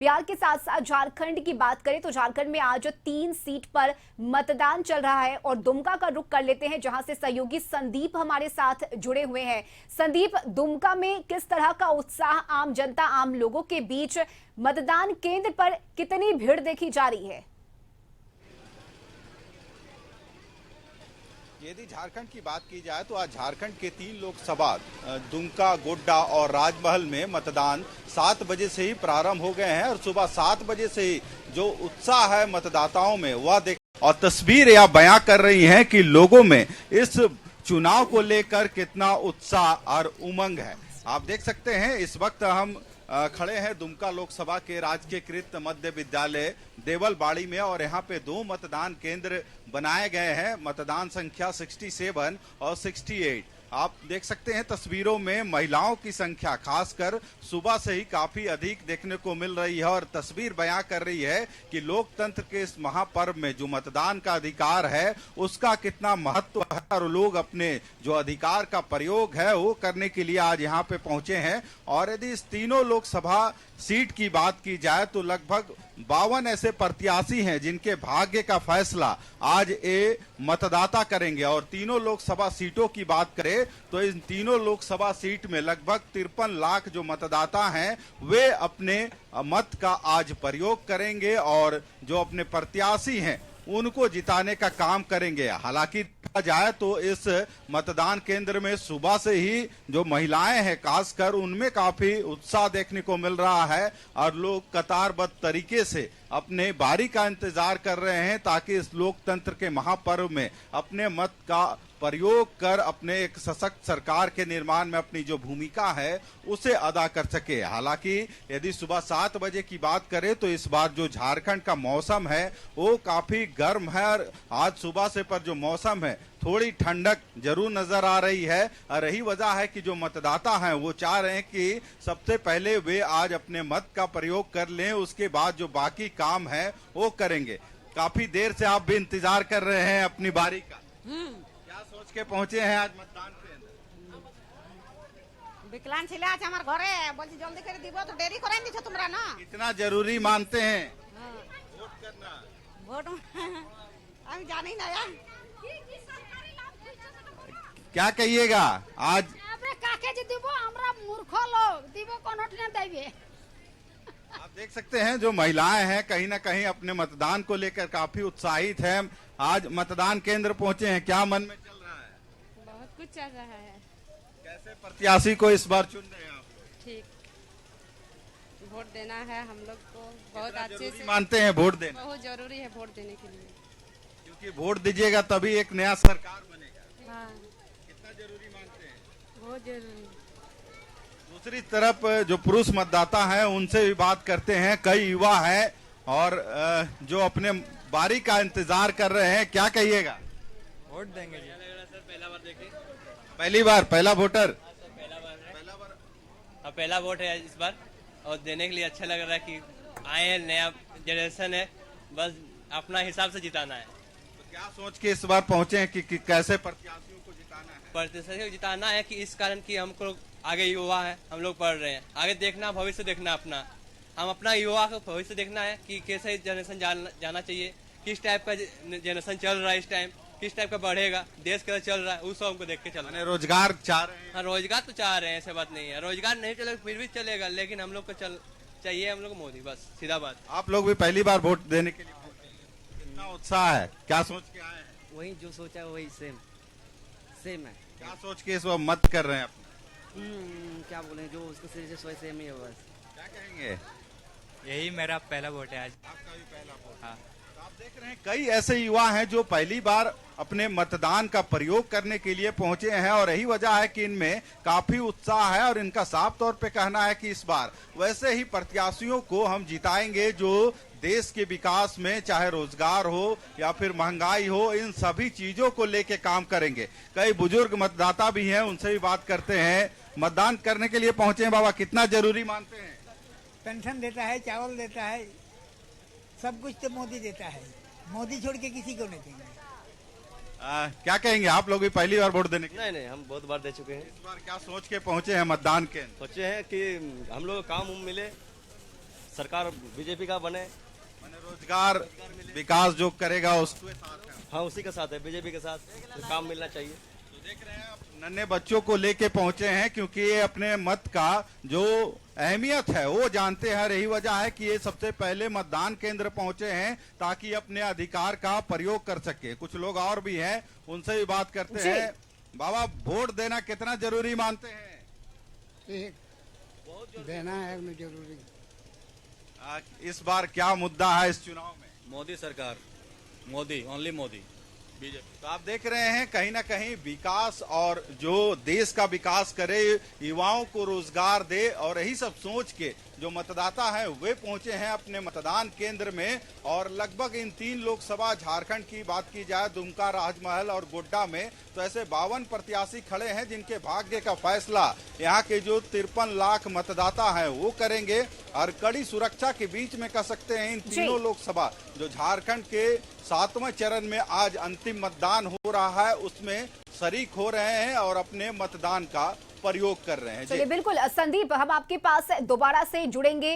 बिहार के साथ साथ झारखंड की बात करें तो झारखंड में आज 3 सीट पर मतदान चल रहा है और दुमका का रुख कर लेते हैं, जहां से सहयोगी संदीप हमारे साथ जुड़े हुए हैं। संदीप, दुमका में किस तरह का उत्साह आम जनता, आम लोगों के बीच मतदान केंद्र पर कितनी भीड़ देखी जा रही है? यदि झारखंड की बात की जाए तो आज झारखंड के 3 लोकसभा दुमका, गोड्डा और राजमहल में मतदान 7 बजे से ही प्रारंभ हो गए हैं और सुबह 7 बजे से ही जो उत्साह है मतदाताओं में वह देख और तस्वीर यह बयां कर रही हैं कि लोगों में इस चुनाव को लेकर कितना उत्साह और उमंग है। आप देख सकते हैं इस वक्त हम खड़े हैं दुमका लोकसभा के राजकीयकृत मध्य विद्यालय देवलबाड़ी में और यहाँ पे 2 मतदान केंद्र बनाए गए हैं। मतदान संख्या 67 और 68। आप देख सकते हैं तस्वीरों में महिलाओं की संख्या खासकर सुबह से ही काफी अधिक देखने को मिल रही है और तस्वीर बयां कर रही है कि लोकतंत्र के इस महापर्व में जो मतदान का अधिकार है उसका कितना महत्व है और लोग अपने जो अधिकार का प्रयोग है वो करने के लिए आज यहाँ पे पहुंचे हैं। और यदि इस तीनों लोकसभा सीट की बात की जाए तो लगभग 52 ऐसे प्रत्याशी हैं जिनके भाग्य का फैसला आज ये मतदाता करेंगे। और तीनों लोकसभा सीटों की बात करें तो इन तीनों लोकसभा सीट में लगभग 53 लाख जो मतदाता हैं वे अपने मत का आज प्रयोग करेंगे और जो अपने प्रत्याशी हैं उनको जिताने का काम करेंगे। हालांकि देखा जाए तो इस मतदान केंद्र में सुबह से ही जो महिलाएं हैं खासकर उनमें काफी उत्साह देखने को मिल रहा है और लोग कतारबद्ध तरीके से अपने बारी का इंतजार कर रहे हैं ताकि इस लोकतंत्र के महापर्व में अपने मत का प्रयोग कर अपने एक सशक्त सरकार के निर्माण में अपनी जो भूमिका है उसे अदा कर सके। हालांकि यदि सुबह 7 बजे की बात करें तो इस बार जो झारखंड का मौसम है वो काफी गर्म है और आज सुबह से पर जो मौसम है थोड़ी ठंडक जरूर नजर आ रही है और यही वजह है कि जो मतदाता हैं वो चाह रहे हैं कि सबसे पहले वे आज अपने मत का प्रयोग कर लें, उसके बाद जो बाकी काम है वो करेंगे। काफी देर से आप भी इंतजार कर रहे हैं अपनी बारी का, क्या सोच के पहुंचे हैं आज मतदान केंद्र? विकलांग छिले आज हमार घरे बोलছি जल्दी করে দিব तो देरी कराई दिछो तुमरा ना। कितना जरूरी मानते हैं वोट करना? वोट আমি জানি না यार। क्या कहिएगा आज? আমরা কাকে যে দিব, আমরা মূর্খ লোক দিব কোনটি না দেবে। आप देख सकते हैं जो महिलाएं हैं कहीं ना कहीं अपने मतदान को लेकर काफी उत्साहित हैं। आज मतदान केंद्र पहुंचे हैं, क्या मन में चल रहा है? बहुत कुछ चल रहा है। कैसे प्रत्याशी को इस बार चुन रहे हैं आप? ठीक, वोट देना है हम लोग को बहुत अच्छे जरूरी से। मानते हैं वोट देना? बहुत जरूरी है वोट देने के लिए। क्योंकि वोट दीजिएगा तभी एक नया सरकार बनेगा। हाँ, कितना जरूरी मानते हैं? बहुत जरूरी। दूसरी तरफ जो पुरुष मतदाता हैं उनसे भी बात करते हैं। कई युवा हैं और जो अपने बारी का इंतजार कर रहे हैं, क्या कहिएगा? वोट देंगे जी। सर पहला बार देखे, पहली बार, पहला वोटर? पहला बार है। अब पहला वोट है इस बार और देने के लिए अच्छा लग रहा है कि आए हैं, नया जनरेशन है, बस अपना हिसाब से जिताना है। तो क्या सोच के इस बार पहुंचे हैं कि कैसे प्रत्याशियों को जिताना है? प्रतिशत को जिताना है कि इस कारण कि हमको आगे युवा है, हम लोग पढ़ रहे हैं, आगे देखना, भविष्य देखना अपना, हम अपना युवा का भविष्य देखना है कि कैसे जनरेशन जाना चाहिए, किस टाइप का जनरेशन चल रहा है इस टाइम, किस टाइप का बढ़ेगा, देश कैसे चल रहा है, उस हमको देख के चलना है। रोजगार चाह रहे हैं? हाँ, रोजगार तो चाह रहे हैं, ऐसे बात नहीं है, रोजगार नहीं चलेगा फिर भी चलेगा, लेकिन हम लोग को चाहिए हम लोग को मोदी, बस सीधा बात। आप लोग भी पहली बार वोट देने के लिए पहुंचे हैं। कितना उत्साह है, क्या सोच के आए हैं? वही जो सोचा वही सेम है। क्या सोच के इस बार मत कर रहे हैं अपना? क्या बोले, जो उसको सिर्फ सेम ही है बस। क्या कहेंगे? यही मेरा पहला वोट है आज। आपका भी पहला वोट? हाँ। तो आप देख रहे हैं कई ऐसे युवा हैं जो पहली बार अपने मतदान का प्रयोग करने के लिए पहुंचे हैं और यही वजह है कि इनमें काफी उत्साह है और इनका साफ तौर पे कहना है कि इस बार वैसे ही प्रत्याशियों को हम जिताएंगे जो देश के विकास में चाहे रोजगार हो या फिर महंगाई हो, इन सभी चीजों को लेके काम करेंगे। कई बुजुर्ग मतदाता भी हैं, उनसे भी बात करते हैं। मतदान करने के लिए पहुंचे हैं बाबा, कितना जरूरी मानते हैं? पेंशन देता है, चावल देता है, सब कुछ तो मोदी देता है। मोदी छोड़ के किसी को नहीं देंगे। क्या कहेंगे, आप लोग भी पहली बार वोट देने के? नहीं, हम बहुत बार दे चुके हैं। इस बार क्या सोच के पहुंचे हैं मतदान केंद्र? सोचे हैं कि हम लोग काम मिले, सरकार बीजेपी का बने। मैंने रोजगार विकास जो करेगा उसके साथ है। हाँ, उसी के साथ है, बीजेपी के साथ तो काम मिलना चाहिए। तो देख रहे हैं आप नन्हे बच्चों को लेके पहुंचे हैं क्योंकि ये अपने मत का जो अहमियत है वो जानते हैं। यही वजह है कि ये सबसे पहले मतदान केंद्र पहुंचे हैं ताकि अपने अधिकार का प्रयोग कर सके। कुछ लोग और भी हैं, उनसे भी बात करते जी। हैं। बाबा, वोट देना कितना जरूरी मानते हैं? देना है उन्हें जरूरी। इस बार क्या मुद्दा है इस चुनाव में? मोदी सरकार, मोदी, ओनली मोदी, बीजेपी। तो आप देख रहे हैं कहीं ना कहीं विकास और जो देश का विकास करे, युवाओं को रोजगार दे और यही सब सोच के जो मतदाता हैं वे पहुंचे हैं अपने मतदान केंद्र में। और लगभग इन 3 लोकसभा झारखंड की बात की जाए, दुमका, राजमहल और गोड्डा में, तो ऐसे 52 प्रत्याशी खड़े हैं जिनके भाग्य का फैसला यहाँ के जो 53 लाख मतदाता हैं वो करेंगे। और कड़ी सुरक्षा के बीच में कह सकते हैं इन तीनों लोकसभा जो झारखंड के 7वें चरण में आज अंतिम मतदान हो रहा है उसमें शरीक हो रहे हैं और अपने मतदान का प्रयोग कर रहे हैं। चलिए बिल्कुल संदीप, हम आपके पास दोबारा से जुड़ेंगे।